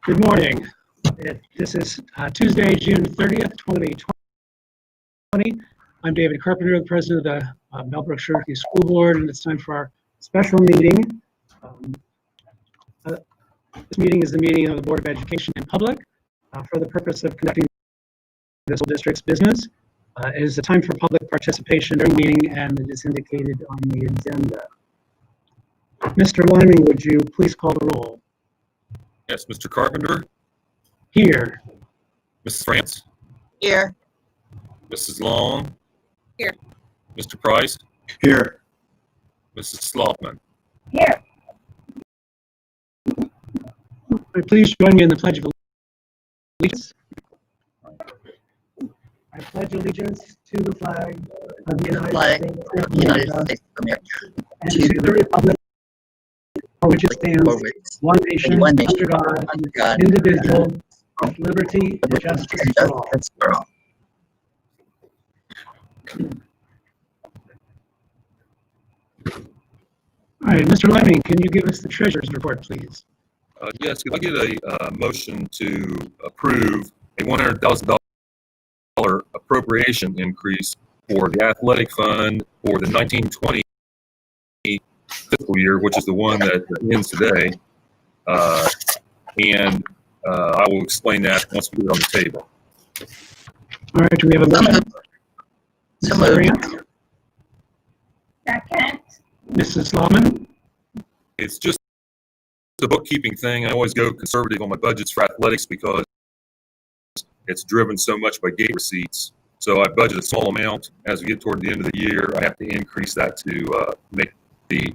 Good morning. This is Tuesday, June 30th, 2020. I'm David Carpenter, the president of the Bellbrook-Sugarcreek School Board, and it's time for our special meeting. This meeting is the meeting of the Board of Education in public for the purpose of conducting the school district's business. It is a time for public participation during the meeting, and it is indicated on the agenda. Mr. Lyman, would you please call the roll? Yes, Mr. Carpenter. Here. Mrs. France. Here. Mrs. Long. Here. Mr. Price. Here. Mrs. Sloughtman. Here. Please join me in the Pledge of Allegiance. I pledge allegiance to the flag of the United States of America and to the republic for which it stands, one nation, under God, indivisible, with liberty and justice for all. All right, Mr. Levy, can you give us the treasurer's report, please? Yes, could I get a motion to approve a $100,000 appropriation increase for the athletic fund for the 1920 fiscal year, which is the one that ends today. And I will explain that once we get it on the table. All right, do we have a motion? Mrs. Grant? Second. Mrs. Sloughtman? It's just a bookkeeping thing. I always go conservative on my budgets for athletics because it's driven so much by gate receipts. So I budget a small amount. As we get toward the end of the year, I have to increase that to make the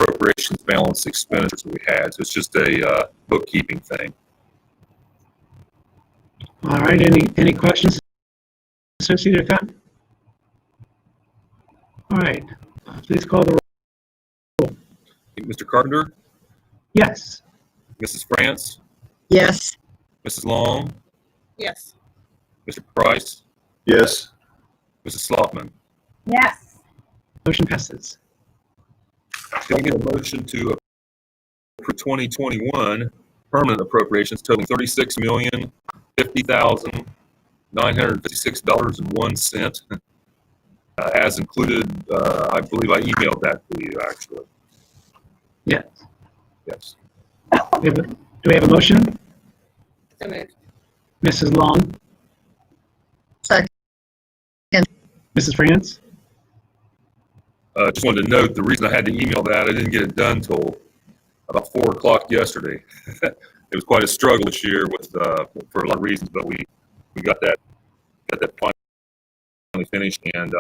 appropriations balance expenditures that we had. So it's just a bookkeeping thing. All right, any questions associated with that? All right, please call the roll. Mr. Carpenter? Yes. Mrs. France? Yes. Mrs. Long? Yes. Mr. Price? Yes. Mrs. Sloughtman? Yes. Motion passes. Can I get a motion to approve 2021 permanent appropriations totaling $36,050,956.01 as included? I believe I emailed that to you actually. Yes. Yes. Do we have a motion? So moved. Mrs. Long? Second. Mrs. France? Just wanted to note the reason I had to email that, I didn't get it done till about 4 o'clock yesterday. It was quite a struggle this year with for a lot of reasons, but we got that finally finished, and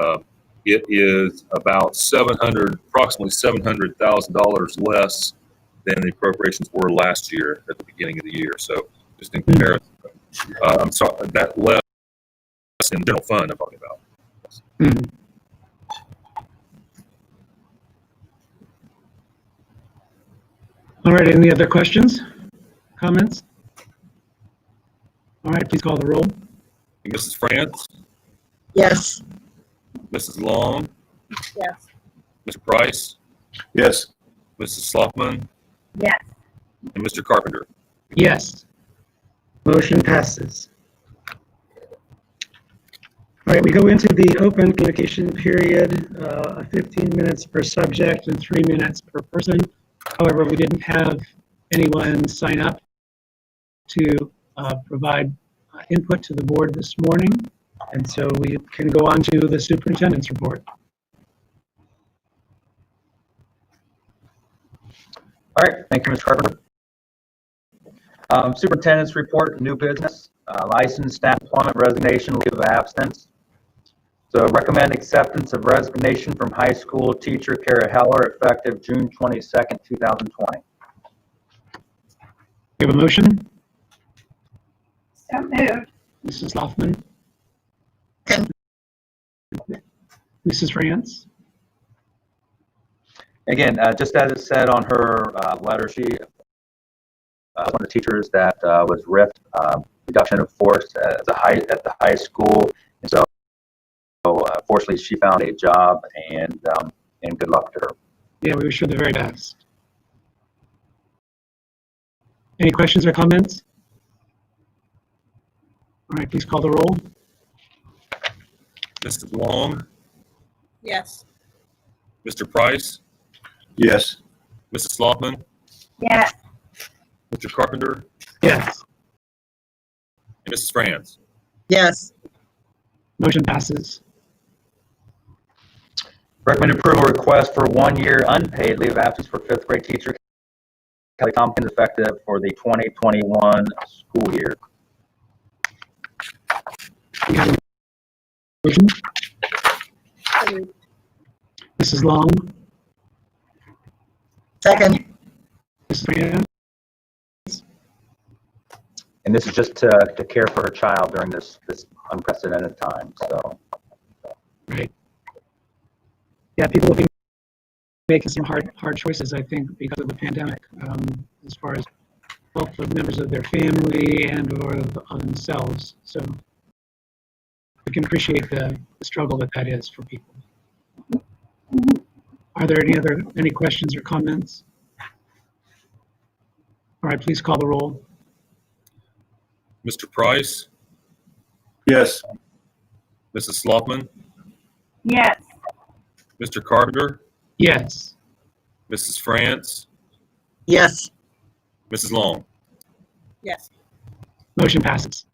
it is about approximately $700,000 less than the appropriations were last year at the beginning of the year. So just in comparison, I'm sorry, that less in general fund I'm talking about. Mm-hmm. All right, any other questions, comments? All right, please call the roll. Mrs. France? Yes. Mrs. Long? Yes. Mr. Price? Yes. Mrs. Sloughtman? Yes. And Mr. Carpenter? Yes. Motion passes. All right, we go into the open communication period, 15 minutes per subject and 3 minutes per person. However, we didn't have anyone sign up to provide input to the board this morning, and so we can go on to the superintendent's report. All right, thank you, Mr. Carpenter. Superintendent's report, new business, licensed staff employment resignation, leave of absence. So recommend acceptance of resignation from high school teacher Kara Heller effective June 22nd, 2020. We have a motion. So moved. Mrs. Loftman. Okay. Mrs. France. Again, just as it said on her letter, she one of the teachers that was ripped, reduction of force at the high school, and so fortunately she found a job, and good luck to her. Yeah, we wish her the very best. Any questions or comments? All right, please call the roll. Mrs. Long, Yes. Mr. Price, Yes. Mrs. Sloughman, Yes. Mr. Carpenter, Yes, and Mrs. France. Yes. motion passes. Recommend approval request for 1 year unpaid leave of absence for fifth grade teacher Kelly Tompkins effective for the 2021 school year. We have a motion. So moved. Mrs. Long, Second. Mrs. Fran, And this is just to care for her child during this unprecedented time, so. right. Yeah, people will be making some hard choices, I think, because of the pandemic, as far as health of members of their family and or of themselves. So we can appreciate the struggle that is for people. Are there any questions or comments? All right, please call the roll. Mr. Price, Yes. Mrs. Sloughman, Yes. Mr. Carpenter, Yes, Mrs. France, Yes. Mrs. Long. Yes. motion passes.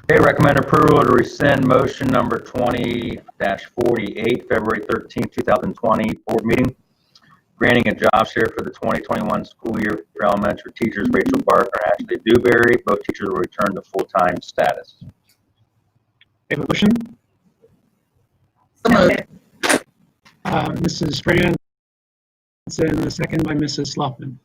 Okay, recommend approval to rescind motion number 20-48, February 13th, 2020 board meeting, granting a job share for the 2021 school year for elementary teachers Rachel Barker and Ashley Dewberry. Both teachers will return to full-time status. We have a motion. So moved. Mrs. Fran, and the second by Mrs. Sloughman.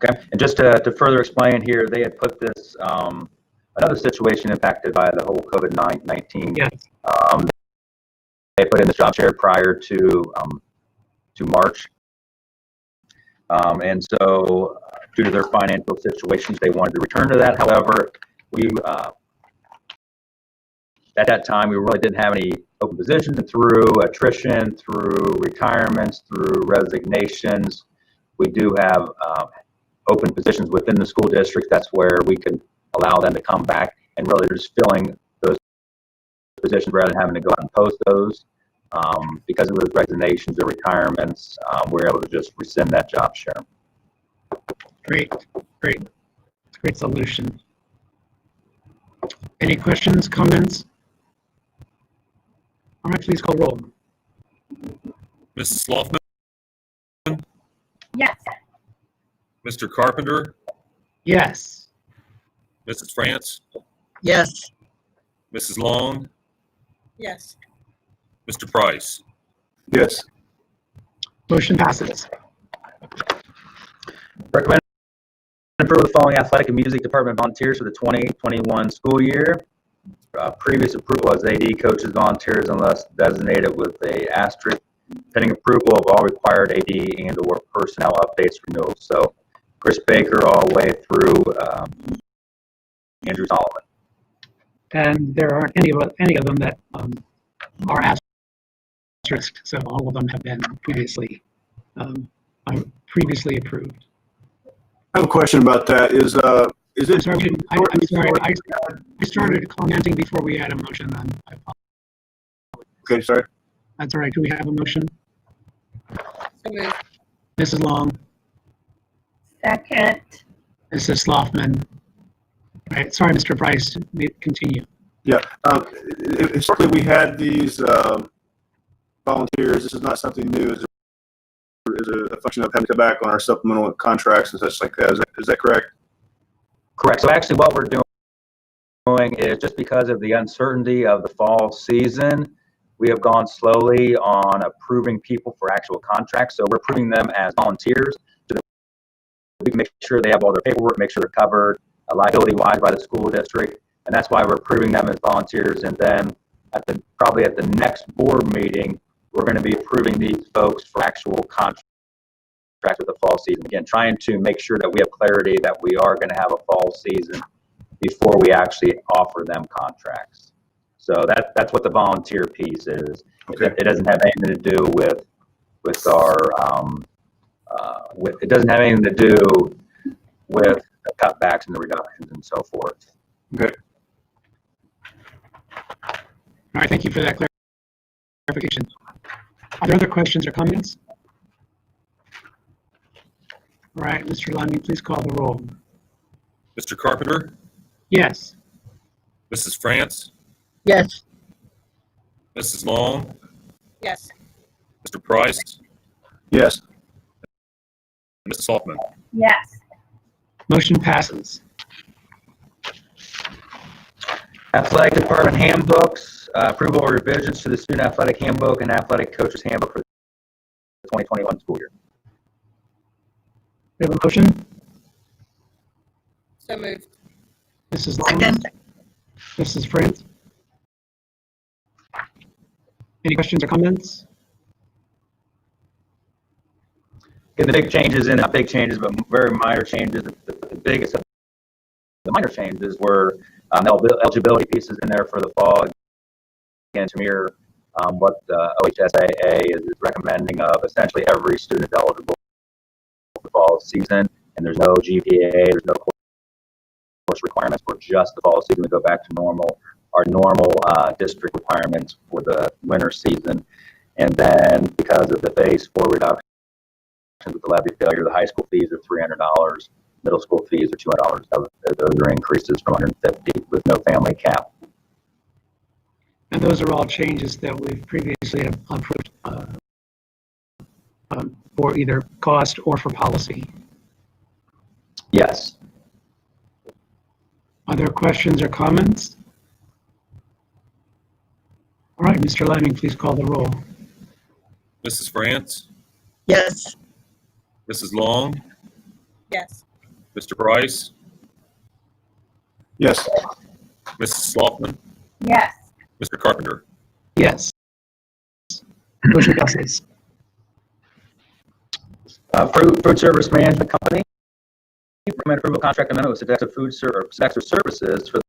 Okay, and just to further explain here, they had put this, another situation impacted by the whole COVID-19. Yes, They put in the job share prior to March. And so due to their financial situations, they wanted to return to that. However, we, at that time, we really didn't have any open positions, and through attrition, through retirements, through resignations, we do have open positions within the school district. That's where we can allow them to come back and really just filling those positions rather than having to go out and post those. Because of those resignations or retirements, we're able to just rescind that job share. great solution. Any questions, comments? All right, please call roll. Mrs. Sloughman, Yes. Mr. Carpenter, Yes, Mrs. France, Yes. Mrs. Long, Yes. Mr. Price. Yes. motion passes. Recommend approval of the following athletic and music department volunteers for the 2021 school year. Previous approval as AD coaches volunteers unless designated with a asterisk, pending approval of all required AD and or personnel updates renewals. So Chris Baker all the way through Andrew Solomon. And there aren't any of them that are asterisked, so all of them have been previously approved. I have a question about that. Is I'm it? sorry, I'm sorry. I started commenting before we had a motion. I apologize. Okay, sorry. That's all right. Do we have a motion? So moved. Mrs. Long, Second. Mrs. Sloughman. Right. Sorry, Mr. Price. Continue. Yeah. Historically, we had these volunteers. This is not something new. Is a function of having to come back on our supplemental contracts and such like that. Is that correct? Correct. So actually what we're doing is just because of the uncertainty of the fall season, we have gone slowly on approving people for actual contracts. So we're approving them as volunteers so that we can make sure they have all their paperwork, make sure they're covered liability-wise by the school district. And that's why we're approving them as volunteers. And then probably at the next board meeting, we're going to be approving these folks for actual contracts with the fall season. Again, trying to make sure that we have clarity that we are going to have a fall season before we actually offer them contracts. So that's what the volunteer piece is. Okay. It doesn't have anything to do with our, it doesn't have anything to do with the cutbacks and the reductions and so forth. Okay. All right, thank you for that clarification. Are there other questions or comments? All right, Mr. Lyman, please call the roll. Mr. Carpenter, Yes. Mrs. France, Yes. Mrs. Long, Yes. Mr. Price, Yes. and Mrs. Hoffman. Yes. Motion passes. Athletic department handbooks, approval of revisions to the student athletic handbook and athletic coaches handbook for the 2021 school year. We have a motion. So moved. Mrs. Long. Second. Mrs. France. Any questions or comments? And the big changes, and not big changes, but very minor changes. The biggest of the minor changes were eligibility pieces in there for the fall. Again, to mirror what the OHSAA is recommending of essentially every student eligible for the fall season, and there's no GPA, there's no course requirements for just the fall season. We go back to our normal district requirements for the winter season. And then because of the phase 4 reduction with the levy failure, the high school fees are $300, middle school fees are $200. Those are increases from $150 with no family cap. And those are all changes that we've previously approved for either cost or for policy. Yes. Other questions or comments? All right, Mr. Lemming, please call the roll. Mrs. France, Yes. Mrs. Long, Yes. Mr. Price, Yes. Mrs. Hoffman, Yes. Mr. Carpenter. Yes. Motion passes. Food Service Management Company, recommend approval contract amendment with Sodexo Sodexo Services for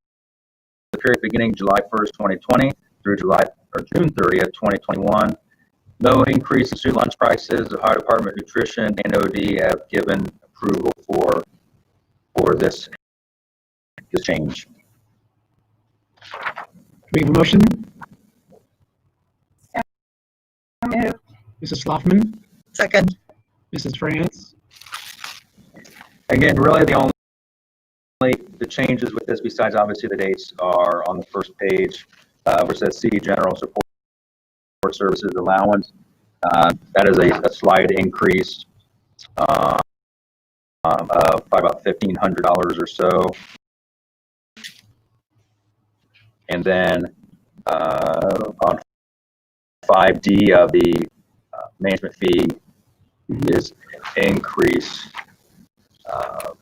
the period beginning July 1st, 2020 through June 30th, 2021. No increase in student lunch prices. The Ohio Department of Nutrition and OD have given approval for this change. We have a motion. Moved. Mrs. Sloughman, Second. Mrs. France. Again, really the changes with this, besides obviously the dates, are on the first page, where it says C, General Support Services Allowance. That is a slight increase of about $1,500 or so. And then on 5D of the management fee is increased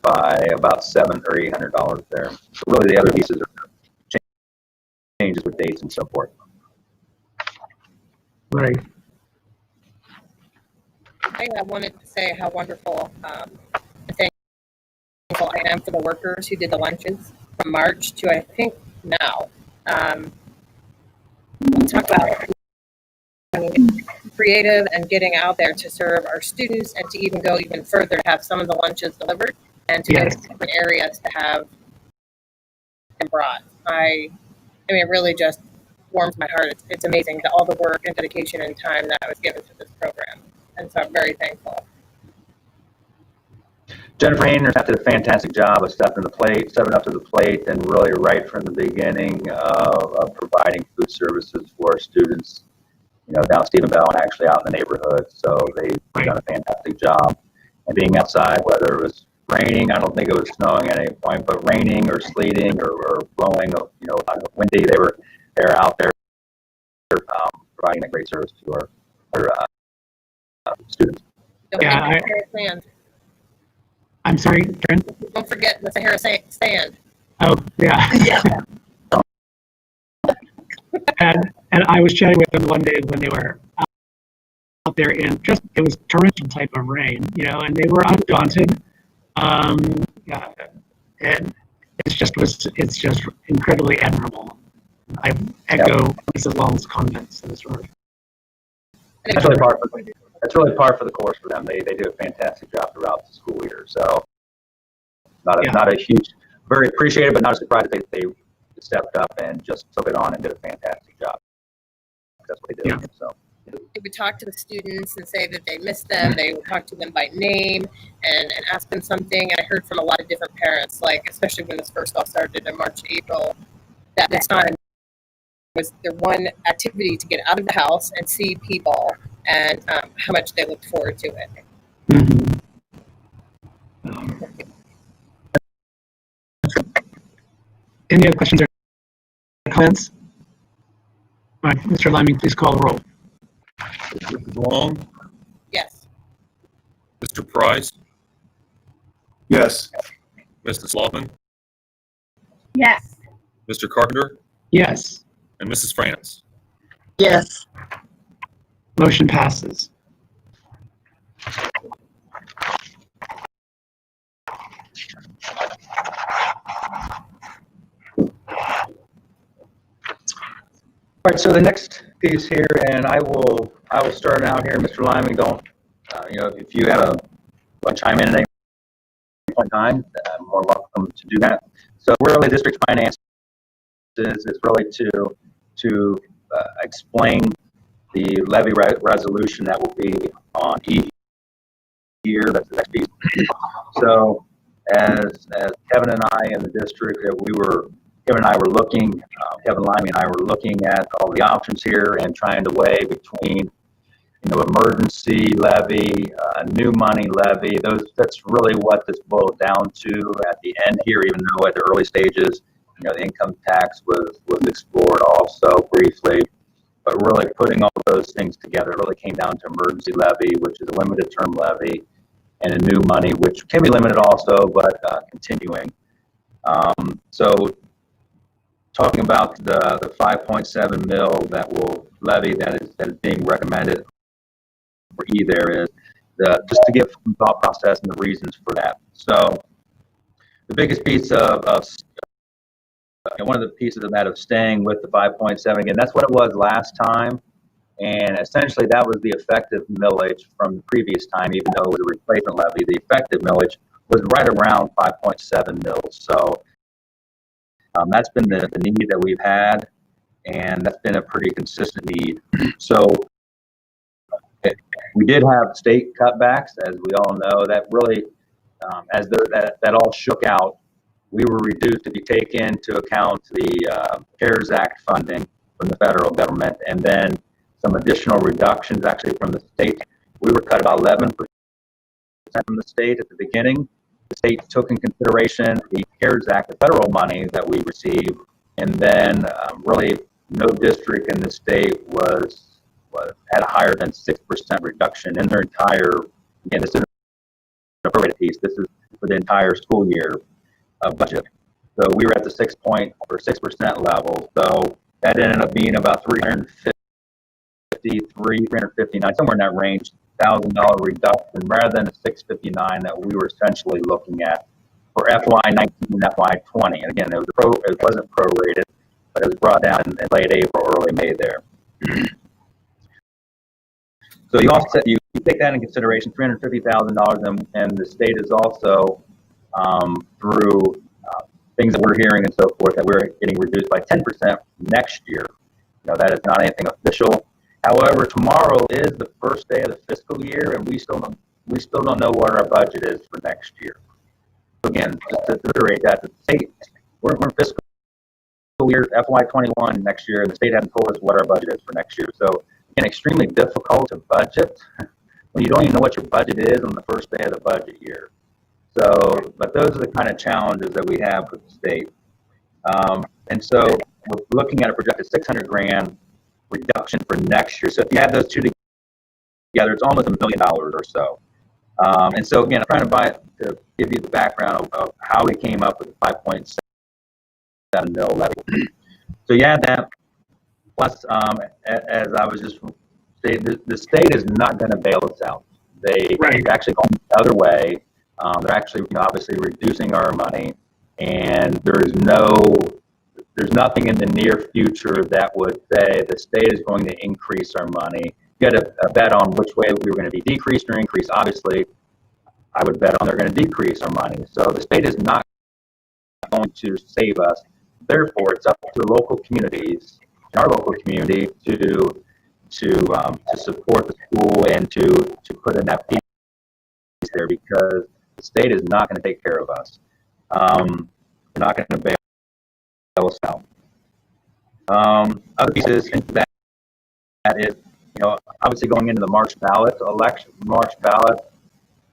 by about $700 or $800 there. So really the other pieces are changes with dates and so forth. Right. I wanted to say how wonderful and thankful I am for the workers who did the lunches from March to I think now. We talk about being creative and getting out there to serve our students and to even go even further, to have some of the lunches delivered and to go to different areas to have them brought. I mean, it really just warms my heart. It's amazing all the work and dedication and time that was given to this program. And so I'm very thankful. Jennifer Hayner did a fantastic job of stepping up to the plate, and really right from the beginning of providing food services for our students, down Stephen Bell and actually out in the neighborhood. So they've done a fantastic job. And being outside, whether it was raining, I don't think it was snowing at any point, but raining or sleeting or blowing, windy, they're out there providing a great service to our students. Don't Yeah, forget the Sahara Sand. I'm sorry, Karen? Don't forget the Sahara Sand. Oh, yeah. Yeah. And I was chatting with them one day when they were out there in it was torrential type of rain, and they were undaunted. Yeah, and it's just incredibly admirable. I echo Mrs. Long's comments in this regard. That's really par for the course for them. They do a fantastic job throughout the school year. So not a huge, very appreciated, but not a surprise that they stepped up and just took it on and did a fantastic job. That's what they do. Yeah. So. They would talk to the students and say that they missed them. They would talk to them by name and ask them something. And I heard from a lot of different parents, like especially when this first all started in March, April, that this time was their one activity to get out of the house and see people and how much they looked forward to it. Mhm. Any other questions or comments? All right, Mr. Liming, please call the roll. Mrs. Long, Yes. Mr. Price, Yes. Mrs. Sloughman, Yes. Mr. Carpenter, Yes, and Mrs. France. Yes. motion passes. All right, so the next piece here, and I will start out here, Mr. Lyman. Don't, if you have a chime in at any point in time, more welcome to do that. So really, district finances is really to explain the levy resolution that will be on each year. That's the next piece. So as Kevin and I in the district, Kevin and I were looking, Kevin Limey and I were looking at all the options here and trying to weigh between, emergency levy, new money levy. That's really what this boiled down to at the end here, even though at the early stages, the income tax was explored also briefly. But really putting all those things together really came down to emergency levy, which is a limited term levy, and a new money, which can be limited also, but continuing. So talking about the 5.7 mil that will levy that is being recommended for there is just to give some thought process and the reasons for that. So the biggest piece of one of the pieces of that of staying with the 5.7, again, that's what it was last time. And essentially that was the effective millage from the previous time, even though it was a replacement levy, the effective millage was right around 5.7 mils. So that's been the need that we've had, and that's been a pretty consistent need. So we did have state cutbacks, as we all know. That really, as that all shook out, we were reduced to take into account the CARES Act funding from the federal government, and then some additional reductions actually from the state. We were cut about 11% from the state at the beginning. The state took in consideration the CARES Act, the federal money that we received, and then really no district in the state had a higher than 6% reduction in their entire, again, this isn't a prorated piece, this is for the entire school year budget. So we were at the 6% level. So that ended up being about $359, somewhere in that range, $1,000 reduction rather than the $659 that we were essentially looking at for FY19 and FY20. And again, it wasn't prorated, but it was brought down in late April, early May there. So you take that into consideration, $350,000, and the state is also through things that we're hearing and so forth that we're getting reduced by 10% next year. That is not anything official. However, tomorrow is the first day of the fiscal year, and we still don't know what our budget is for next year. So again, just to reiterate that, the state, we're in fiscal year FY21 next year, and the state hasn't told us what our budget is for next year. So again, extremely difficult to budget when you don't even know what your budget is on the first day of the budget year. So, but those are the kind of challenges that we have with the state. And so we're looking at a projected $600,000 reduction for next year. So if you add those two together, it's almost $1 million or so. And so again, I'm trying to give you the background of how we came up with the 5.7 mil levy. So you add that, plus as I was just saying, the state is not going to bail us out. They've actually gone the other way. They're actually, obviously reducing our money, and there's nothing in the near future that would say the state is going to increase our money. get a bet on which way we were going to be decreased or increased, obviously, I would bet on they're going to decrease our money. So the state is not going to save us. Therefore, it's up to local communities, our local community, to support the school and to put in that piece there, because the state is not going to take care of us. They're not going to bail us out. Other pieces that is, obviously going into the March ballot,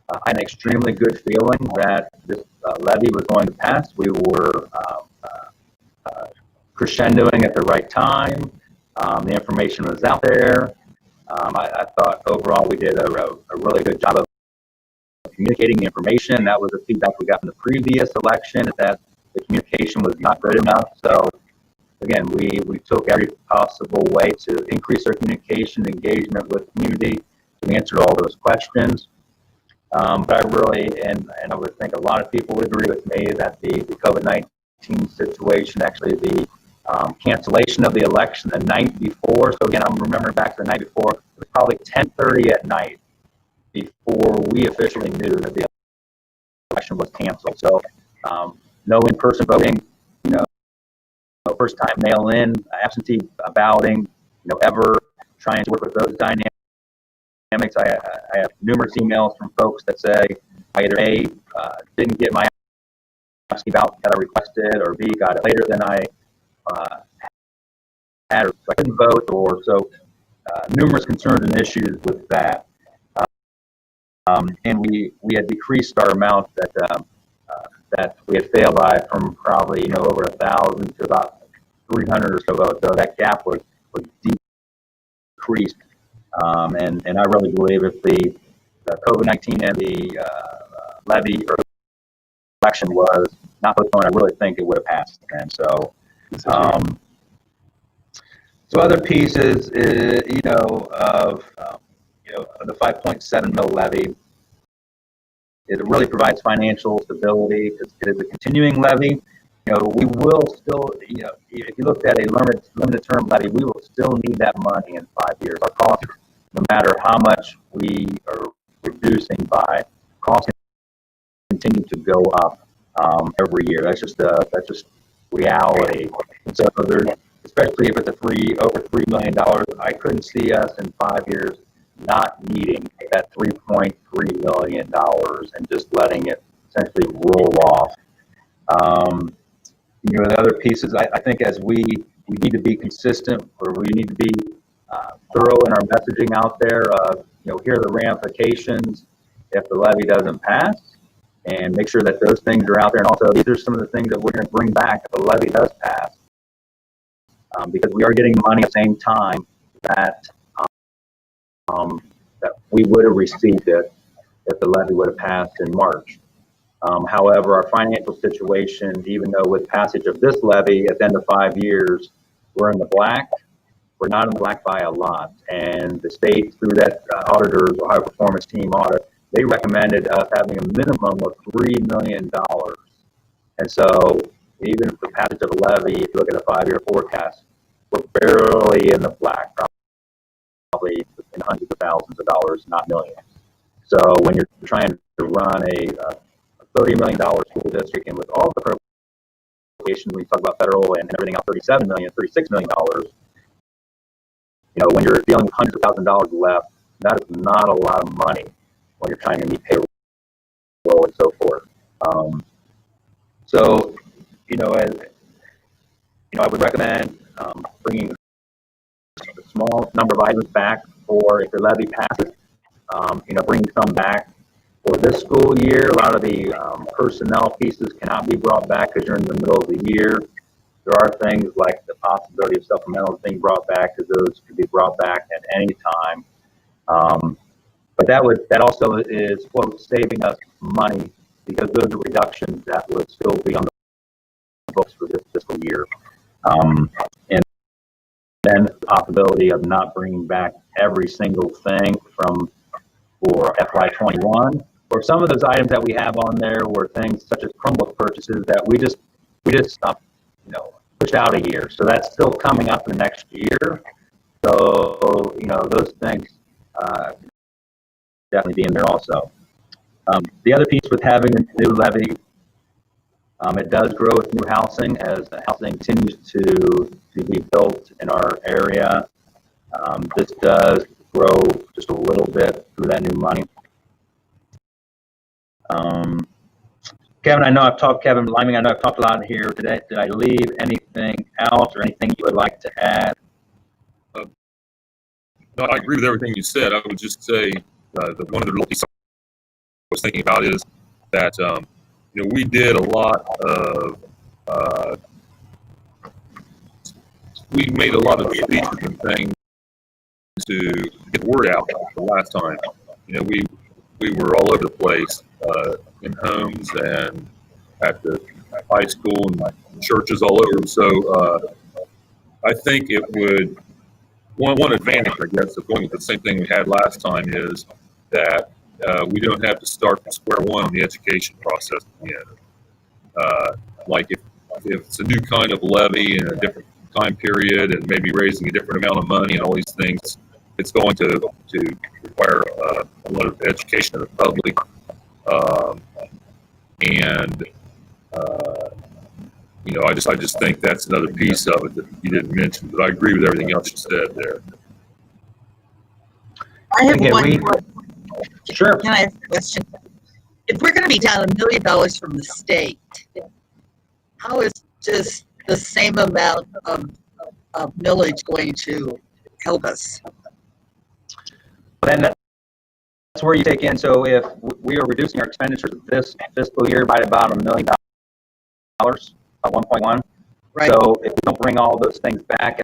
I had an extremely good feeling that this levy was going to pass. We were crescendoing at the right time. The information was out there. I thought overall we did a really good job of communicating the information. That was the feedback we got from the previous election, that the communication was not good enough. So again, we took every possible way to increase our communication, engagement with the community, to answer all those questions. But I really, and I would think a lot of people would agree with me, that the COVID-19 situation, actually the cancellation of the election the night before. So again, I'm remembering back to the night before, it was probably 10:30 at night before we officially knew that the election was canceled. So no in-person voting, first time mail-in, absentee balloting, ever trying to work with those dynamics. I have numerous emails from folks that say I either A, didn't get my absentee ballot that I requested, or B, got it later than I had, or I couldn't vote, or so numerous concerns and issues with that. And we had decreased our amount that we had failed by from probably over 1,000 to about 300 or so votes. So that gap was decreased. And I really believe if the COVID-19 and the levy or election was not postponed, I really think it would have passed. And so, so other pieces, of the 5.7 mil levy, it really provides financial stability because it is a continuing levy. We will still, if you looked at a limited term levy, we will still need that money in 5 years. Our costs, no matter how much we are reducing by, costs continue to go up every year. That's just reality. And so especially if it's over $3 million, I couldn't see us in 5 years not needing that $3.3 million and just letting it essentially roll off. The other pieces, I think as we need to be consistent, or we need to be thorough in our messaging out there of, here are the ramifications if the levy doesn't pass, and make sure that those things are out there. And also, these are some of the things that we're going to bring back if the levy does pass, because we are getting money at the same time that we would have received it if the levy would have passed in March. However, our financial situation, even though with passage of this levy at the end of 5 years, we're in the black, we're not in the black by a lot. And the state, through that auditor's Ohio Performance Team audit, they recommended us having a minimum of $3 million. And so even with the passage of a levy, if you look at a 5-year forecast, we're barely in the black, probably in hundreds of thousands of dollars, not millions. So when you're trying to run a $30 million school district, and with all the appropriations, we talk about federal and everything else, $36 million, when you're dealing with hundreds of thousands of dollars left, that is not a lot of money when you're trying to meet payroll and so forth. So, I would recommend bringing a small number of items back for if the levy passes, bringing some back for this school year. A lot of the personnel pieces cannot be brought back because you're in the middle of the year. There are things like the possibility of supplementals being brought back, because those could be brought back at any time. But that also is, quote, saving us money, because those are reductions that would still be on the books for this fiscal year. And then the possibility of not bringing back every single thing for FY21, or some of those items that we have on there were things such as Chromebook purchases that we just pushed out a year. So that's still coming up in the next year. So, those things definitely be in there also. The other piece with having a new levy, it does grow with new housing as the housing continues to be built in our area. This does grow just a little bit through that new money. Kevin, Kevin Liming, I know I've talked a lot here today. Did I leave anything out or anything you would like to add? No, I agree with everything you said. I would just say one of the real pieces I was thinking about is that we did a lot of we made a lot of speeches and things to get the word out the last time. We were all over the place in homes and at the high school and churches all over. So I think it would. One advantage, I guess, of going with the same thing we had last time is that we don't have to start from square one on the education process again. Like if it's a new kind of levy in a different time period and maybe raising a different amount of money and all these things, it's going to require a lot of education of the public. I just think that's another piece of it that you didn't mention, but I agree with everything else you said there. I have Okay, one. Sure. Can I ask a question? If we're going to be down $1 million from the state, how is just the same amount of millage going to help us? Then that's where you take in. So if we are reducing our expenditures this fiscal year by about $1 million, about 1.1. Right. So if we don't bring all those things back,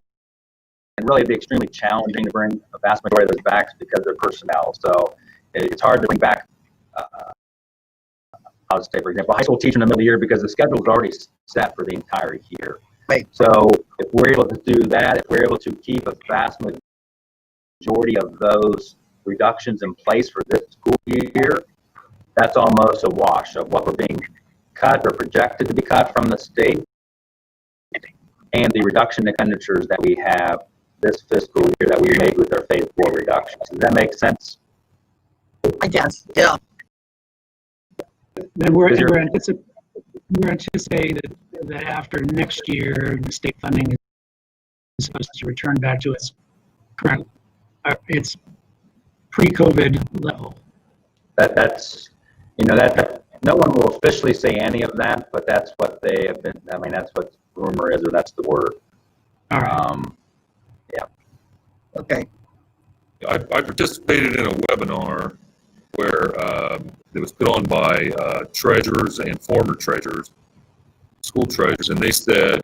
and really it'd be extremely challenging to bring a vast majority of those back because they're personnel. So it's hard to bring back, I'll say, for example, a high school teacher in the middle of the year because the schedule is already set for the entire year. Right. So if we're able to do that, if we're able to keep a vast majority of those reductions in place for this school year, that's almost a wash of what we're being cut or projected to be cut from the state and the reduction in expenditures that we have this fiscal year that we made with our phase 4 reductions. Does that make sense? I guess, yeah. Then we're anticipating that after next year, the state funding is supposed to return back to its current, its pre-COVID level. That's that no one will officially say any of that, but that's what they have been. I mean, that's what rumor is, or that's the word. All right. Yeah. Okay. I participated in a webinar where it was put on by treasurers and former treasurers, school treasurers, and they said,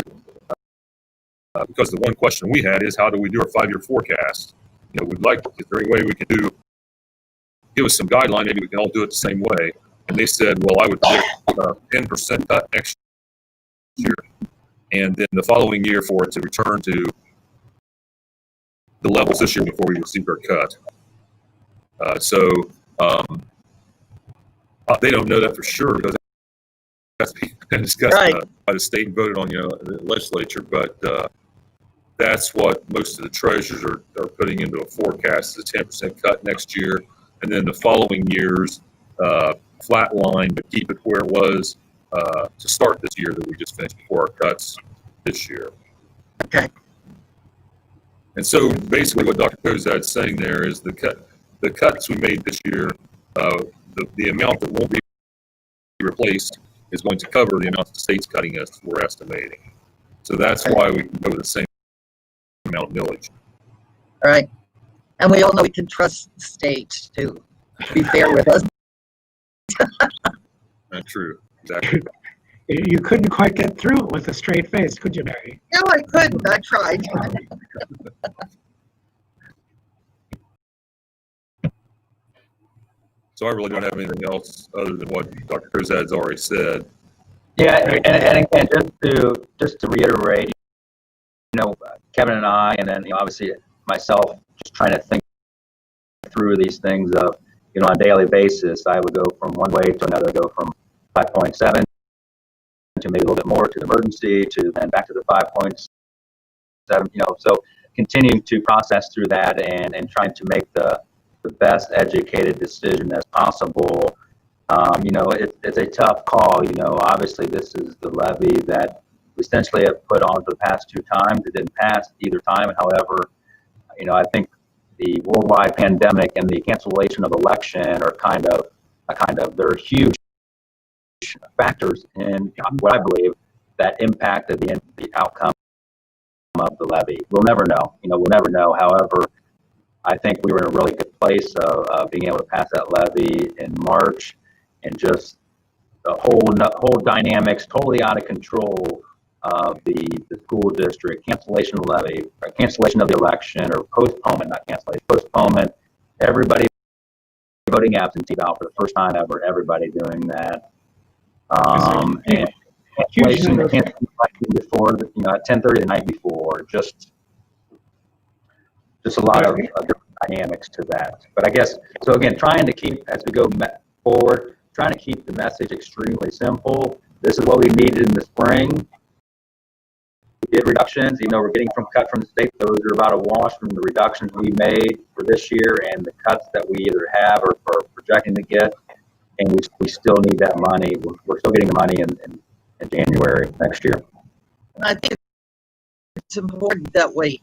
because the one question we had is, how do we do our 5-year forecast? We'd like, is there any way we can give us some guideline, maybe we can all do it the same way. And they said, well, I would predict 10% cut next year, and then the following year for it to return to the levels this year before we received our cut. They don't know that for sure because that's been discussed by the state and voted on, the legislature. But that's what most of the treasurers are putting into a forecast: is a 10% cut next year, and then the following years flat line, but keep it where it was to start this year that we just finished before our cuts this year. Okay. And so basically what Dr. Kozad's saying there is the cuts we made this year, the amount that won't be replaced is going to cover the amount the state's cutting us, we're estimating. So that's why we can go with the same amount of millage. All right. And we all know we can trust the state to be fair with us. Not true. Exactly. You couldn't quite get through it with a straight face, could you, Mary? No, I couldn't. I tried. So I really don't have anything else other than what Dr. Kozad's already said. Yeah, and again, just to reiterate, Kevin and I, and then obviously myself, just trying to think through these things of, on a daily basis, I would go from one way to another, go from 5.7 to maybe a little bit more to the emergency to then back to the 5.7, so continuing to process through that and trying to make the the best educated decision as possible. It's a tough call. Obviously this is the levy that we essentially have put on for the past 2 times. It didn't pass either time. However, I think the worldwide pandemic and the cancellation of election are they're huge factors in what I believe that impacted the outcome of the levy. We'll never know. We'll never know. However, I think we were in a really good place of being able to pass that levy in March, and just the whole dynamics totally out of control of the school district, cancellation of the levy, or cancellation of the election, or postponement, not cancellation, postponement. Everybody voting absentee ballot for the first time ever. Everybody doing that. And cancellation before, at 10:30 the night before. Just a lot of different dynamics to that. But I guess, so again, trying to keep, as we go forward, trying to keep the message extremely simple. This is what we needed in the spring. We did reductions, we're getting cut from the state. Those are about a wash from the reductions we made for this year and the cuts that we either have or are projecting to get. And we still need that money. We're still getting the money in January next year. And I think it's important that we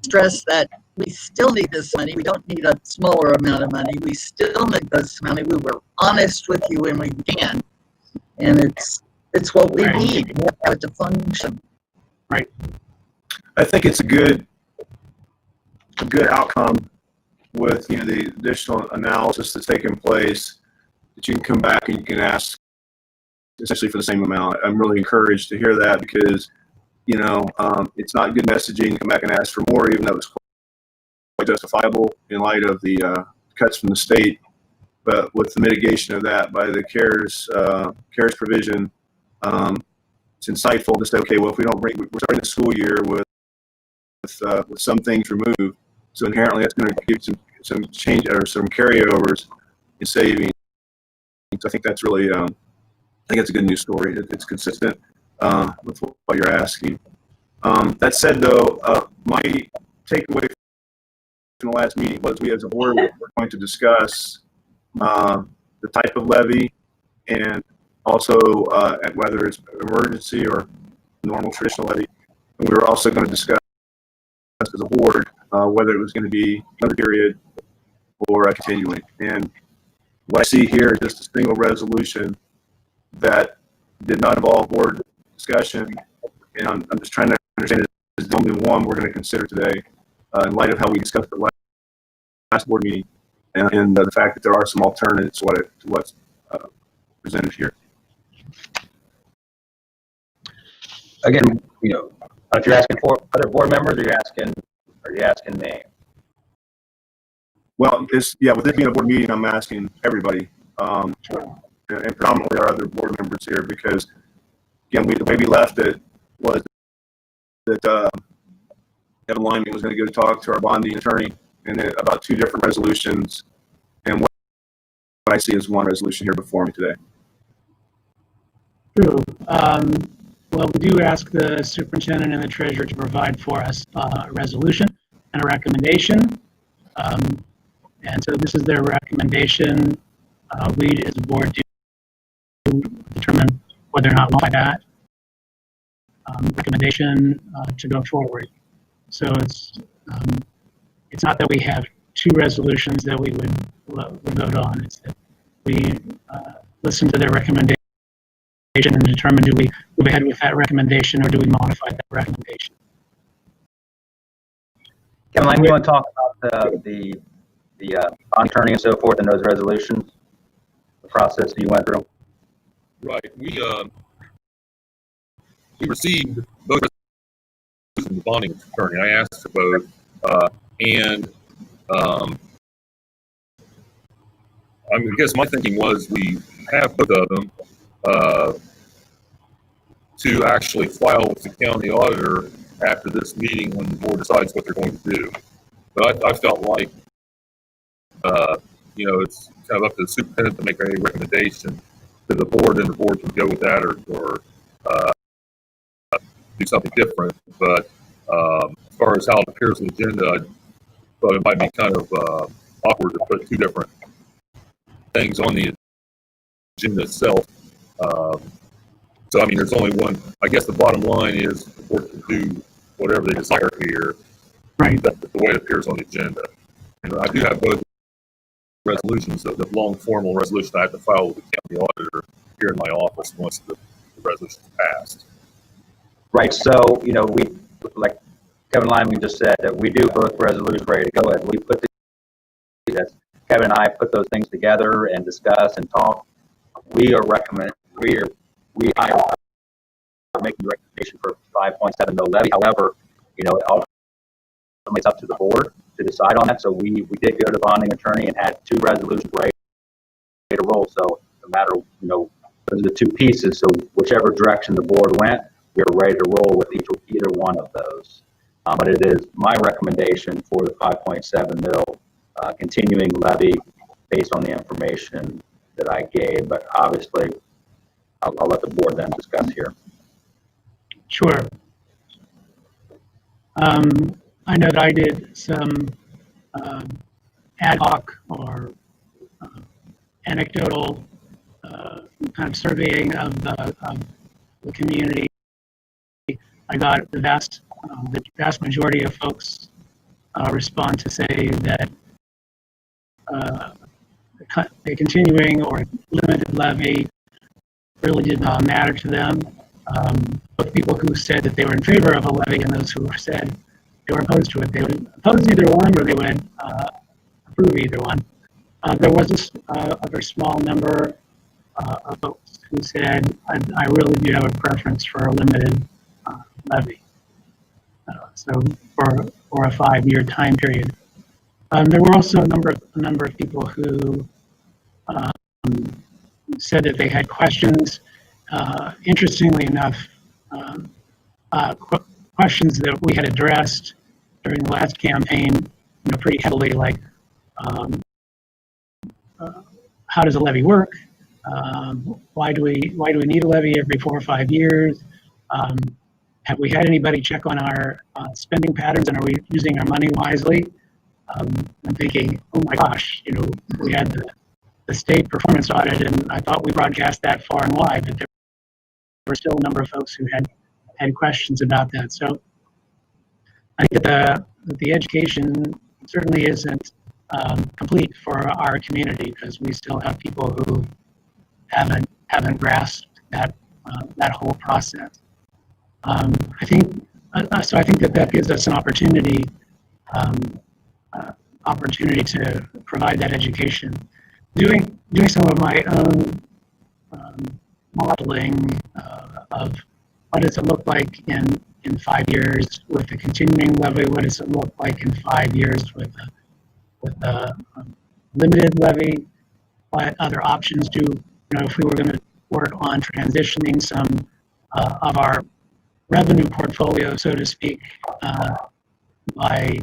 stress that we still need this money. We don't need a smaller amount of money. We still need this money. We were honest with you when we began, and it's what we need. We have it to function. Right. I think it's a good outcome with the additional analysis that's taking place, that you can come back and you can ask essentially for the same amount. I'm really encouraged to hear that, because it's not good messaging to come back and ask for more, even though it's quite justifiable in light of the cuts from the state. But with the mitigation of that by the CARES provision, it's insightful to say, okay, well, if we're starting the school year with some things removed, so inherently that's going to give some change or some carryovers in savings. So I think that's really, I think it's a good news story. It's consistent with what you're asking. That said, though, my takeaway from the last meeting was we as a board were going to discuss the type of levy, and also whether it's emergency or normal traditional levy. And we were also going to discuss as a board whether it was going to be another period or continuing. And what I see here is just a single resolution that did not involve board discussion, and I'm just trying to understand it is the only one we're going to consider today in light of how we discussed it last board meeting, and the fact that there are some alternatives to what's presented here. Again, if you're asking for other board members, or are you asking me? Well, with this being a board meeting, I'm asking everybody, and predominantly our other board members here, because again, the way we left it was that Evan Lyman was going to go talk to our bonding attorney and about 2 different resolutions, and what I see is one resolution here before me today. True. Well, we do ask the superintendent and the treasurer to provide for us a resolution and a recommendation. And so this is their recommendation. We as a board do determine whether or not we'll apply that recommendation to go forward. So it's not that we have 2 resolutions that we would vote on. It's that we listen to their recommendation and determine, do we move ahead with that recommendation or do we modify that recommendation? Kevin, you want to talk about the bond attorney and so forth and those resolutions, the process that you went through? Right. We received both from the bonding attorney. I asked for both, and I guess my thinking was we have both of them to actually file with the county auditor after this meeting when the board decides what they're going to do. But I felt like, it's kind of up to the superintendent to make a recommendation to the board, and the board can go with that or do something different. But as far as how it appears on the agenda, I thought it might be kind of awkward to put two different things on the agenda itself. So, I mean, there's only one. I guess the bottom line is the board can do whatever they desire here. Right. That's the way it appears on the agenda. And I do have both resolutions, the long formal resolution I have to file with the county auditor here in my office once the resolution is passed. Right, so, we, like Kevin Lyman just said, that we do both resolutions ready to go, and we put as Kevin and I put those things together and discuss and talk. We are making the recommendation for 5.7 mil levy. However, it ultimately it's up to the board to decide on that. So we did go to the bonding attorney and had two resolutions ready to roll. So no matter, those are the two pieces. So whichever direction the board went, we were ready to roll with either one of those. But it is my recommendation for the 5.7 mil continuing levy based on the information that I gave. But obviously, I'll let the board then discuss here. Sure. I know that I did some ad hoc or anecdotal kind of surveying of the community. I got the vast majority of folks respond to say that the continuing or limited levy really did not matter to them. Both people who said that they were in favor of a levy and those who said they were opposed to it. They would oppose either one or they would approve either one. There was a very small number of folks who said, I really do have a preference for a limited levy. So for a 5-year time period. There were also a number of people who said that they had questions. Interestingly enough, questions that we had addressed during the last campaign, pretty heavily, like how does a levy work? Why do we need a levy every 4 or 5 years? Have we had anybody check on our spending patterns, and are we using our money wisely? I'm thinking, oh my gosh, we had the state performance audit, and I thought we broadcast that far and wide, but there were still a number of folks who had questions about that. So I think that the education certainly isn't complete for our community, because we still have people who haven't grasped that whole process. I think that gives us an opportunity to provide that education. Doing some of my own modeling of what does it look like in 5 years with the continuing levy, what does it look like in 5 years with the limited levy, what other options do, if we were going to work on transitioning some of our revenue portfolio, so to speak, by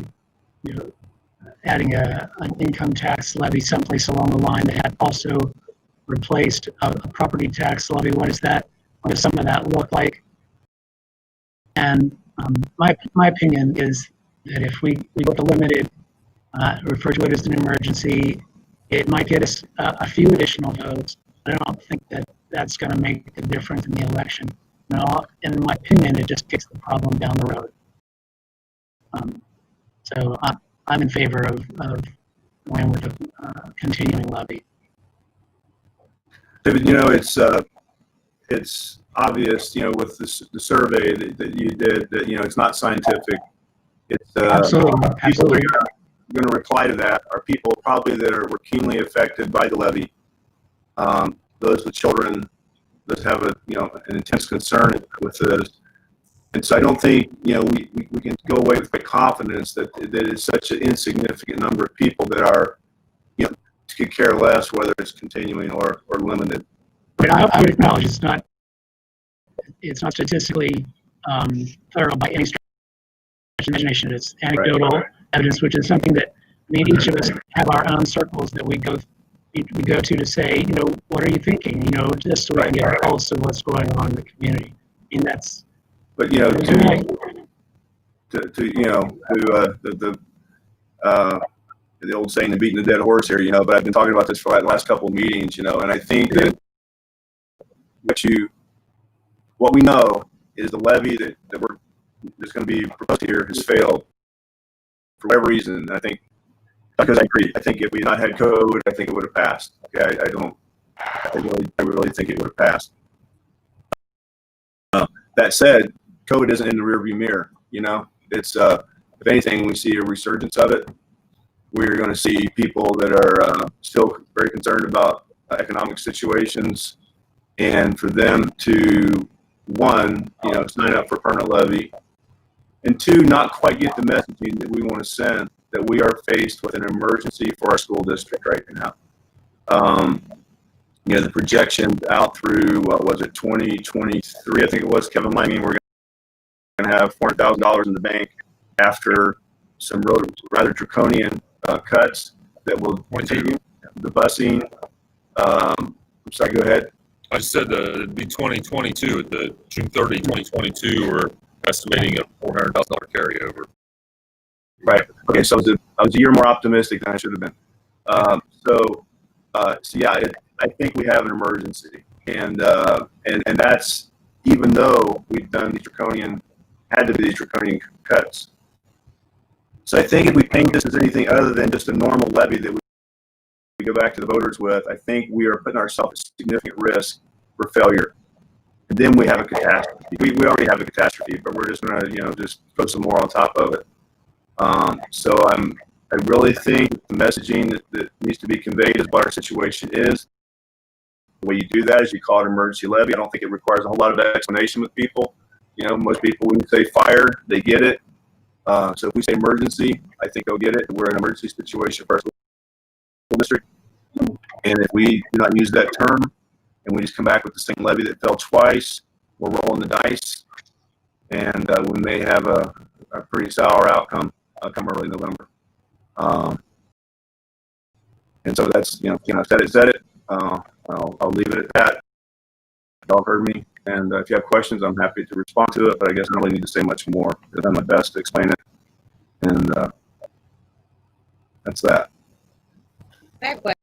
adding an income tax levy someplace along the line that had also replaced a property tax levy. What does some of that look like? And my opinion is that if we go to limited, refer to it as an emergency, it might get us a few additional votes, but I don't think that that's going to make a difference in the election. In my opinion, it just kicks the problem down the road. So I'm in favor of going with a continuing levy. David, it's obvious, with the survey that you did, that it's not scientific. It's Absolutely. People are going to reply to that are people probably that were keenly affected by the levy. Those with children that have an intense concern with this. And so I don't think, we can go away with confidence that it's such an insignificant number of people that are, could care less whether it's continuing or limited. But I would acknowledge it's not statistically thorough by any stretch of imagination. It's anecdotal evidence, which is something that each of us have our own circles that we go to say, what are you thinking? Just so we can get a pulse of what's going on in the community. I mean, that's. But the old saying, "and beating the dead horse" here, but I've been talking about this for the last couple of meetings, and I think that what we know is the levy that's going to be proposed here has failed for whatever reason. And I think, because I agree, I think if we had not had COVID, I think it would have passed. Okay, I really think it would have passed. That said, COVID isn't in the rearview mirror. It's if anything, we see a resurgence of it. We're going to see people that are still very concerned about economic situations, and for them to, one, sign up for permanent levy, and two, not quite get the messaging that we want to send, that we are faced with an emergency for our school district right now. The projections out through, was it 2023? I think it was, Kevin Leming, we're going to have $400,000 in the bank after some rather draconian cuts that will continue. The busing, I'm sorry, go ahead. I said it'd be 2022 at the June 30, 2022. We're estimating a $400,000 carryover. Right. Okay. So I was a year more optimistic than I should have been. So yeah, I think we have an emergency, and that's even though we've done had to do these draconian cuts. So I think if we paint this as anything other than just a normal levy that we go back to the voters with, I think we are putting ourselves at significant risk for failure. And then we have a catastrophe. We already have a catastrophe, but we're just going to, just put some more on top of it. So I really think the messaging that needs to be conveyed is what our situation is. The way you do that is you call it emergency levy. I don't think it requires a whole lot of explanation with people. Most people, when you say fire, they get it. So if we say emergency, I think they'll get it. We're in an emergency situation for our school district. And if we do not use that term and we just come back with the same levy that fell twice, we're rolling the dice. And we may have a pretty sour outcome come early November. And so that's, said it. I'll leave it at that. Y'all heard me. And if you have questions, I'm happy to respond to it, but I guess I don't really need to say much more. I've done my best to explain it. And that's that. That question,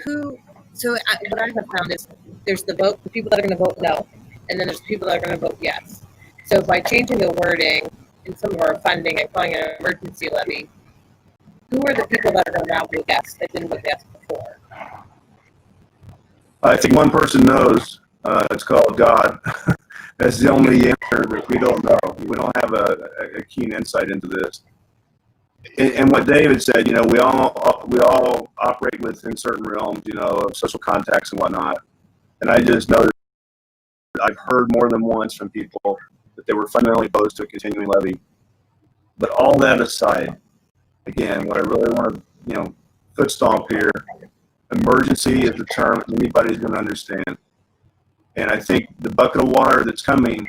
what I have found is there's the people that are going to vote no, and then there's people that are going to vote yes. So by changing the wording in some of our funding and calling it an emergency levy, who are the people that are going to now vote yes that didn't vote yes before? I think one person knows. It's called God. That's the only answer that we don't know. We don't have a keen insight into this. And what David said, we all operate within certain realms, of social contacts and whatnot. And I just know that I've heard more than once from people that they were fundamentally opposed to a continuing levy. But all that aside, again, what I really want to, foot stomp here, emergency is the term anybody's going to understand. And I think the bucket of water that's coming,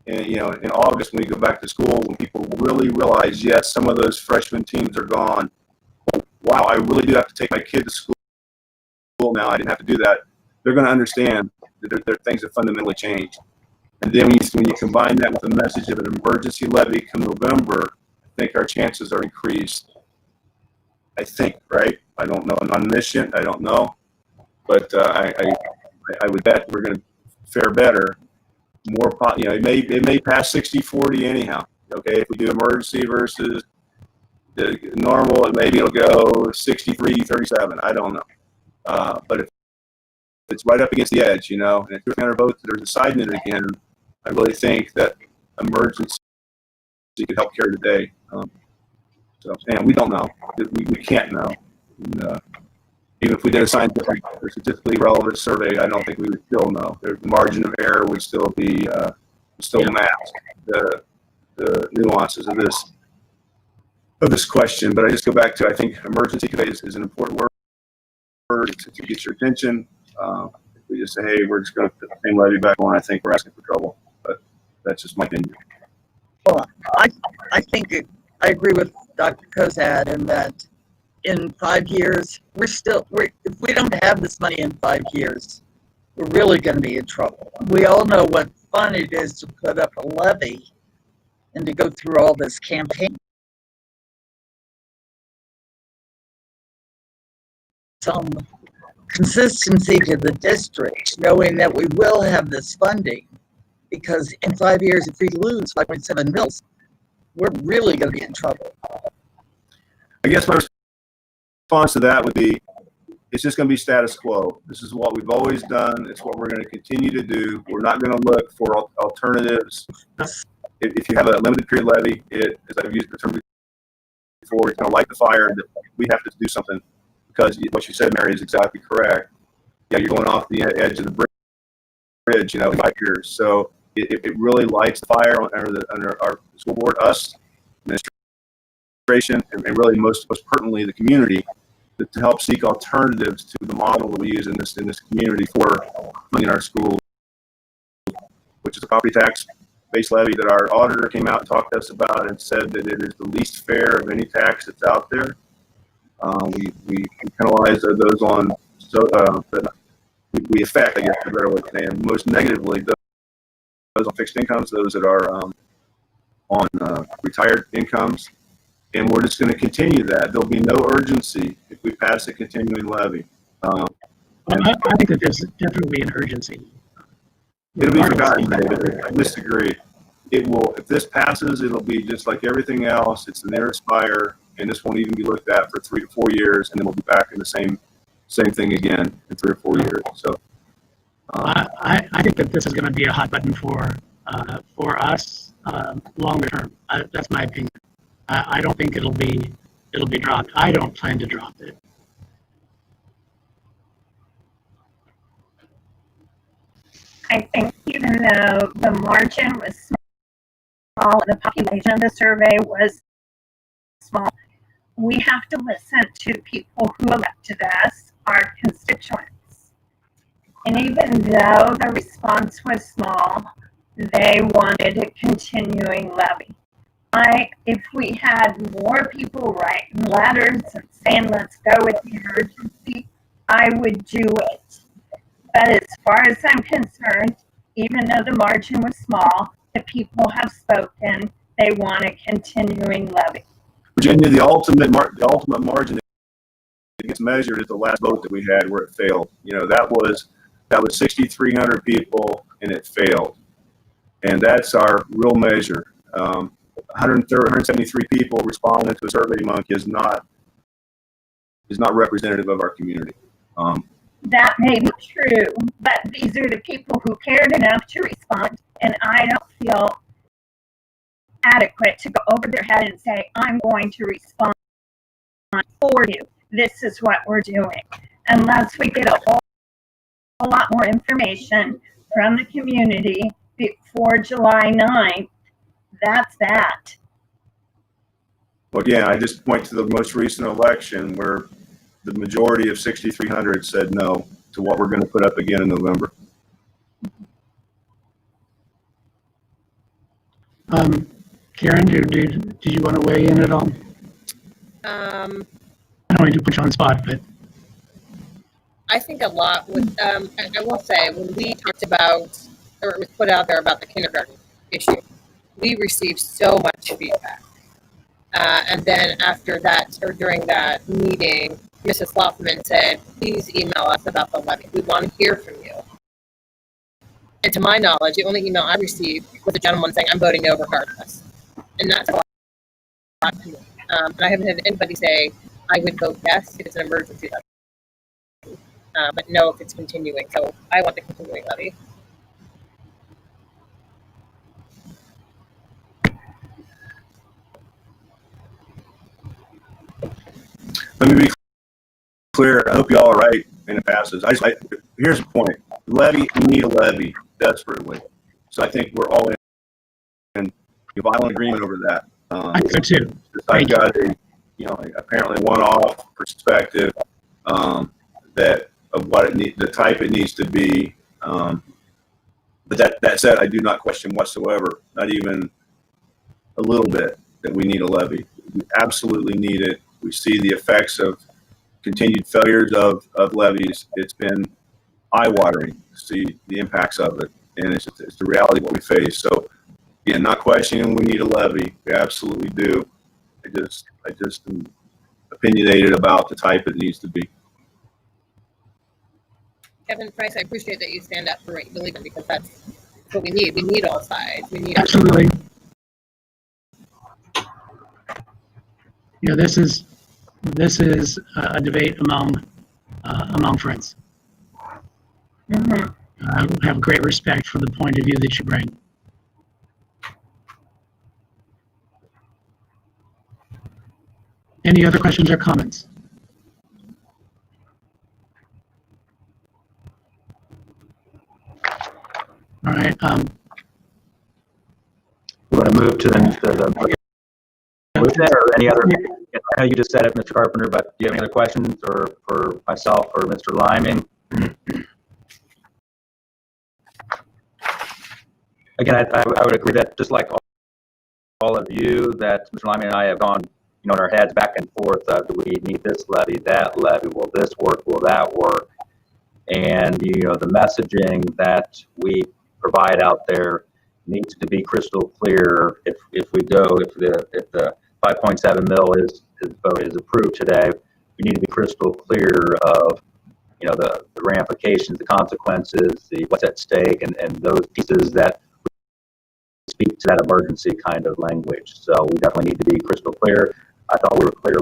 in August when we go back to school, when people really realize, yes, some of those freshman teams are gone. Wow, I really do have to take my kid to school now. I didn't have to do that. They're going to understand that there are things that fundamentally change. And then when you combine that with the message of an emergency levy come November, I think our chances are increased. I think, right? I don't know. I'm omniscient. I don't know. But I would bet we're going to fare better. It may pass 60-40 anyhow. Okay, if we do emergency versus the normal, maybe it'll go 63-37. I don't know. But if it's right up against the edge, and if 300 votes that are deciding it again, I really think that emergency could help carry the day. And we don't know. We can't know. And, even if we did a scientific or statistically relevant survey, I don't think we would still know. The margin of error would still be mask the nuances of this question. But I just go back to, I think emergency today is an important word to get your attention. If we just say, hey, we're just going to put the same levy back on, I think we're asking for trouble. But that's just my opinion. Well, I think I agree with Dr. Kozad in that in 5 years, if we don't have this money in 5 years, we're really going to be in trouble. We all know what fun it is to put up a levy and to go through all this campaign some consistency to the district, knowing that we will have this funding. Because in 5 years, if we lose 5.7 mils, we're really going to be in trouble. I guess my response to that would be, it's just going to be status quo. This is what we've always done. It's what we're going to continue to do. We're not going to look for alternatives. If you have a limited period levy, as I've used the term before, it's going to light the fire. That we have to do something, because what you said, Mary, is exactly correct. Yeah, you're going off the edge of the bridge, 5 years. So it really lights the fire under our school board, us, administration, and really most pertinently the community, to help seek alternatives to the model that we use in this community for funding our schools, which is a property tax based levy that our auditor came out and talked to us about and said that it is the least fair of any tax that's out there. We penalize those on, we affect, I guess, the better way of saying, most negatively those on fixed incomes, those that are on retired incomes. And we're just going to continue that. There'll be no urgency if we pass a continuing levy. Well, I think that there's definitely an urgency. It'll be forgotten, David. I disagree. It will. If this passes, it'll be just like everything else. It's the nearest fire, and this won't even be looked at for 3 to 4 years, and then we'll be back in the same thing again in 3 or 4 years. So, I think that this is going to be a hot button for us longer term. That's my opinion. I don't think it'll be dropped. I don't plan to drop it. I think even though the margin was small and the population of the survey was small, we have to listen to people who elected us, our constituents. And even though the response was small, they wanted a continuing levy. If we had more people writing letters and saying, let's go with the emergency, I would do it. But as far as I'm concerned, even though the margin was small, the people have spoken. They want a continuing levy. Virginia, the ultimate margin that gets measured is the last vote that we had where it failed. That was 6,300 people, and it failed. And that's our real measure. 173 people responding to a survey monk is not representative of our community. That may be true, but these are the people who cared enough to respond, and I don't feel adequate to go over their head and say, I'm going to respond for you. This is what we're doing. Unless we get a whole lot more information from the community before July 9th, that's that. Well, again, I just point to the most recent election where the majority of 6,300 said no to what we're going to put up again in November. Karen, did you want to weigh in at all? I don't need to put you on the spot, but I think a lot with, I will say, when we talked about, or it was put out there about the kindergarten issue, we received so much feedback. And then after that, or during that meeting, Mrs. Loffman said, please email us about the levy. We want to hear from you. And to my knowledge, the only email I received was a gentleman saying, I'm voting no regardless. And that's a lot to me. And I haven't had anybody say, I would vote yes if it's an emergency levy. But no if it's continuing. So I want the continuing levy. Let me be clear. I hope you all are right and it passes. Here's the point. Levy, we need a levy desperately. So I think we're all in violent agreement over that. I think so too. I've got apparently one-off perspective that of what the type it needs to be. But that said, I do not question whatsoever, not even a little bit, that we need a levy. We absolutely need it. We see the effects of continued failures of levies. It's been eye-watering to see the impacts of it, and it's the reality of what we face. So, again, not questioning we need a levy. We absolutely do. I just am opinionated about the type it needs to be. Kevin Price, I appreciate that you stand up for what you believe in, because that's what we need. We need all sides. We need. Absolutely. This is a debate among friends. I have great respect for the point of view that you bring. Any other questions or comments? All right. You want to move to the or any other? I know you just said it, Mr. Carpenter, but do you have any other questions or for myself or Mr. Liming? Again, I would agree that just like all of you, that Mr. Liming and I have gone, in our heads back and forth. Do we need this levy, that levy? Will this work? Will that work? And the messaging that we provide out there needs to be crystal clear. If the 5.7 mil is approved today, we need to be crystal clear of the ramifications, the consequences, what's at stake, and those pieces that speak to that emergency kind of language. So we definitely need to be crystal clear. I thought we were clear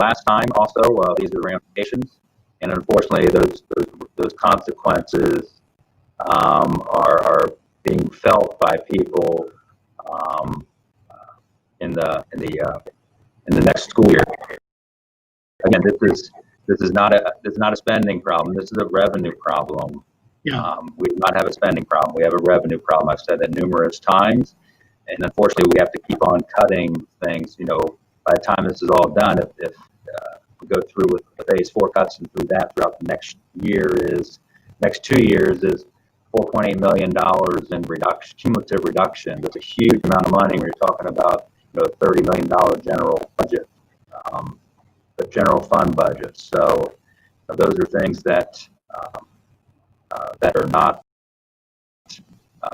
last time also. These are the ramifications, and unfortunately those consequences are being felt by people in the next school year. Again, this is not a spending problem. This is a revenue problem. Yeah. We do not have a spending problem. We have a revenue problem. I've said that numerous times, and unfortunately, we have to keep on cutting things. By the time this is all done, if we go through with phase 4 cuts and through that throughout the next 2 years is $4.8 million in cumulative reduction. That's a huge amount of money. We're talking about $30 million general budget, the general fund budget. So those are things that are not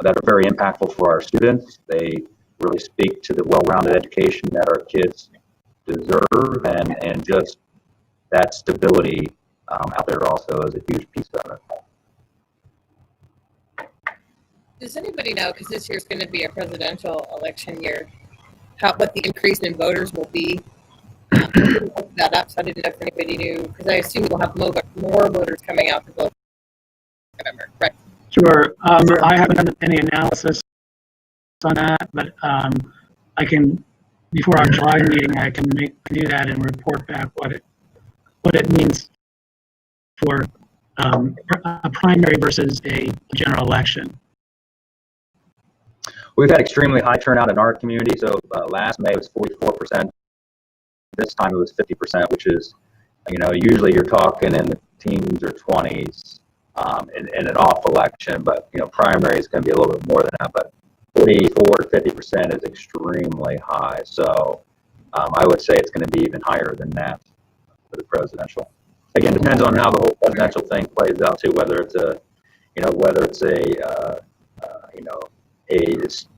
that are very impactful for our students. They really speak to the well-rounded education that our kids deserve, and just that stability out there also is a huge piece of it. Does anybody know, because this year's going to be a presidential election year, what the increase in voters will be? That up, so I didn't know if anybody knew, because I assume we'll have more voters coming out to vote in November, correct? Sure. I haven't done any analysis on that, but I can, before our July meeting, I can do that and report back what it means for a primary versus a general election. We've had extremely high turnout in our community. So last May it was 44%. This time it was 50%, which is, usually you're talking in the teens or 20s in an off election, but primary is going to be a little bit more than that. But 44 to 50% is extremely high. So I would say it's going to be even higher than that for the presidential. Again, it depends on how the whole presidential thing plays out too, whether it's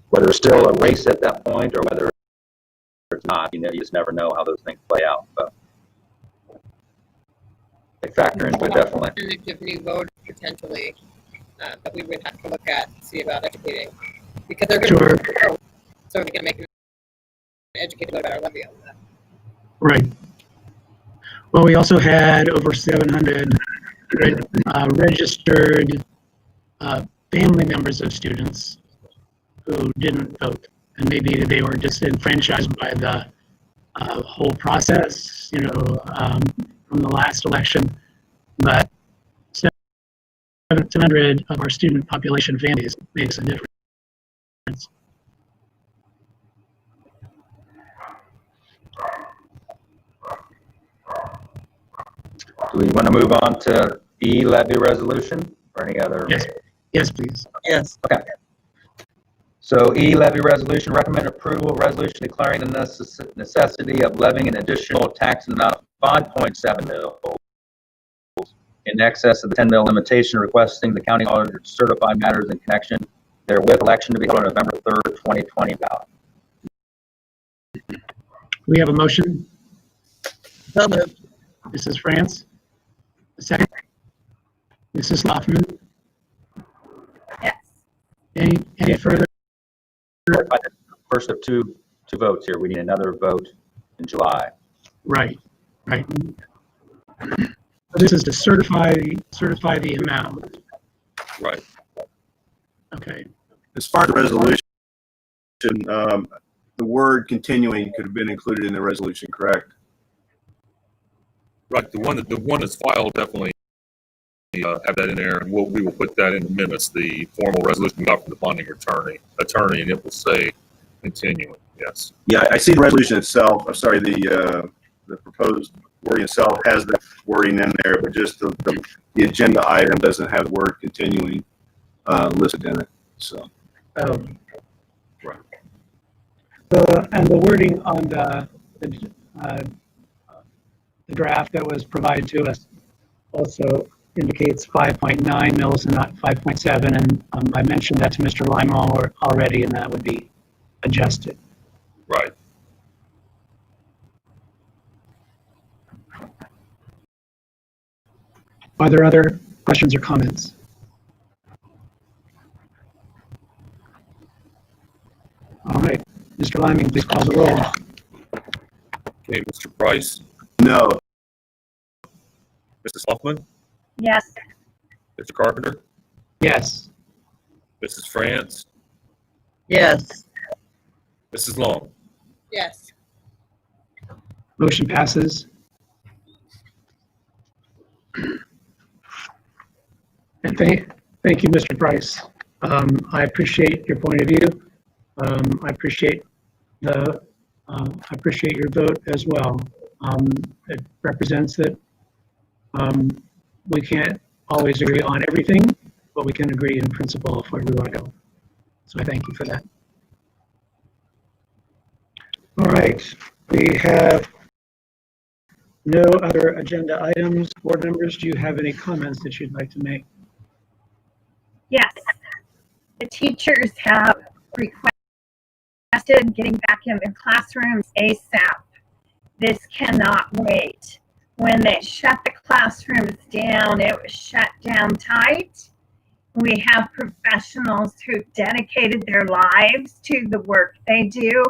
whether it's still a race at that point or whether it's not. You just never know how those things play out. But they factor into it definitely. Of new voters potentially that we would have to look at to see about educating, because they're going to vote, so we're going to make an educated vote about our levy on that. Right. Well, we also had over 700 registered family members of students who didn't vote, and maybe they were disenfranchised by the whole process, from the last election. But 700 of our student population families makes a difference. Do we want to move on to E, levy resolution, or any other? Yes, please. Yes. Okay. So E, levy resolution, recommend approval of resolution declaring the necessity of levying an additional tax amount of 5.7 mil in excess of the 10 mil limitation, requesting the county auditor to certify matters in connection therewith, election to be held on November 3rd, 2020 ballot. We have a motion. So moved. Mrs. France. A second. Mrs. Sloughman, Yes. any further? First of two votes here. We need another vote in July. Right. This is to certify the amount. Right. Okay. As far as the resolution, the word continuing could have been included in the resolution, correct? Right. The one that's filed definitely have that in there, and we will put that in the minutes. The formal resolution we got from the bonding attorney, and it will say continuing. Yes. Yeah, I see the resolution itself. I'm sorry, the proposed wording itself has the wording in there, but just the agenda item doesn't have the word continuing listed in it. So. Right. And the wording on the draft that was provided to us also indicates 5.9 mils and not 5.7. And I mentioned that to Mr. Lima already, and that would be adjusted. Right. Are there other questions or comments? All right, Mr. Liming, please call the roll. Okay, Mr. Price, No. Mrs. Hoffman, Yes. Mr. Carpenter, Yes. Mrs. France, Yes. Mrs. Long. Yes. Motion passes. And thank you, Mr. Price. I appreciate your point of view. I appreciate your vote as well. It represents that we can't always agree on everything, but we can agree in principle of where we want to go. So I thank you for that. All right, we have no other agenda items. Board members, do you have any comments that you'd like to make? Yes. The teachers have requested getting back in their classrooms ASAP. This cannot wait. When they shut the classrooms down, it was shut down tight. We have professionals who dedicated their lives to the work they do.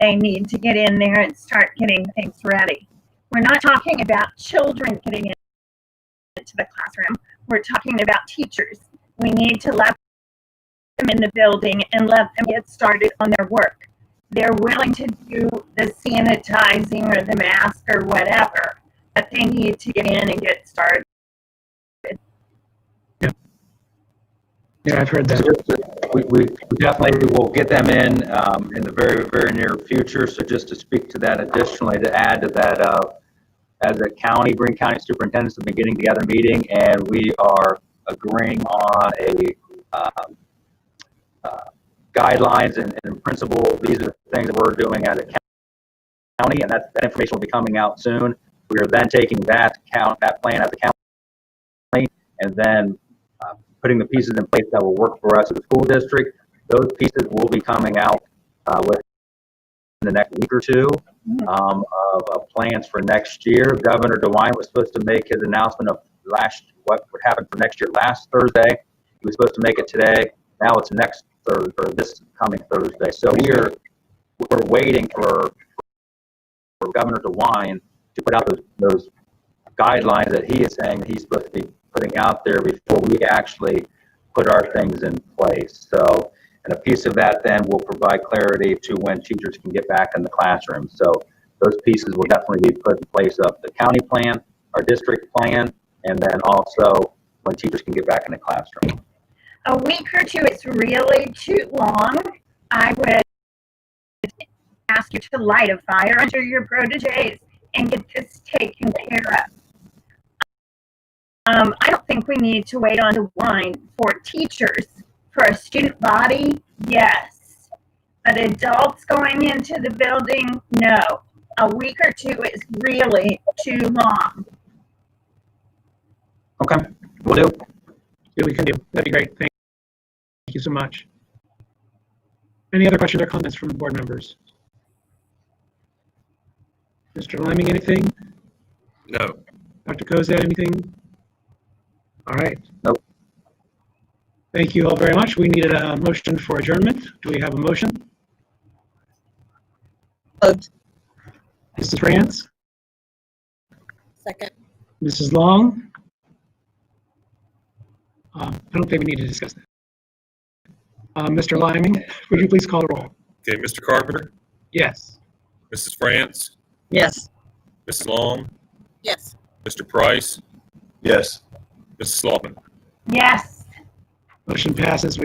They need to get in there and start getting things ready. We're not talking about children getting into the classroom. We're talking about teachers. We need to let them in the building and let them get started on their work. They're willing to do the sanitizing or the mask or whatever, but they need to get in and get started. Yeah, I've heard that. We definitely will get them in the very, very near future. So just to speak to that additionally, to add to that, as a county, Greene County Superintendents have been getting together meeting, and we are agreeing on a guidelines and principle. These are things that we're doing as a county, and that information will be coming out soon. We are then taking that plan as a county, and then putting the pieces in place that will work for us as a school district. Those pieces will be coming out within the next week or two of plans for next year. Governor DeWine was supposed to make his announcement of what would happen for next year last Thursday. He was supposed to make it today. Now it's next Thursday, or this coming Thursday. So we're waiting for Governor DeWine to put out those guidelines that he is saying that he's supposed to be putting out there before we actually put our things in place. So, and a piece of that then will provide clarity to when teachers can get back in the classroom. So those pieces will definitely be put in place of the county plan, our district plan, and then also when teachers can get back in the classroom. A week or two is really too long. I would ask you to light a fire under your proteges and get this taken care of. I don't think we need to wait on DeWine for teachers. For a student body, yes. But adults going into the building, no. A week or two is really too long. Okay, we'll do. Yeah, we can do. That'd be great. Thank you so much. Any other questions or comments from board members? Mr. Liming, anything? No. Dr. Kozad, anything? All right. Nope. Thank you all very much. We needed a motion for adjournment. Do we have a motion? Vote. Mrs. France? Second. Mrs. Long? I don't think we need to discuss that. Mr. Liming, would you please call the roll? Okay, Mr. Carpenter, Yes. Mrs. France, Yes. Mrs. Long, Yes. Mr. Price, Yes. Mrs. Sloughman. Yes. Motion passes. We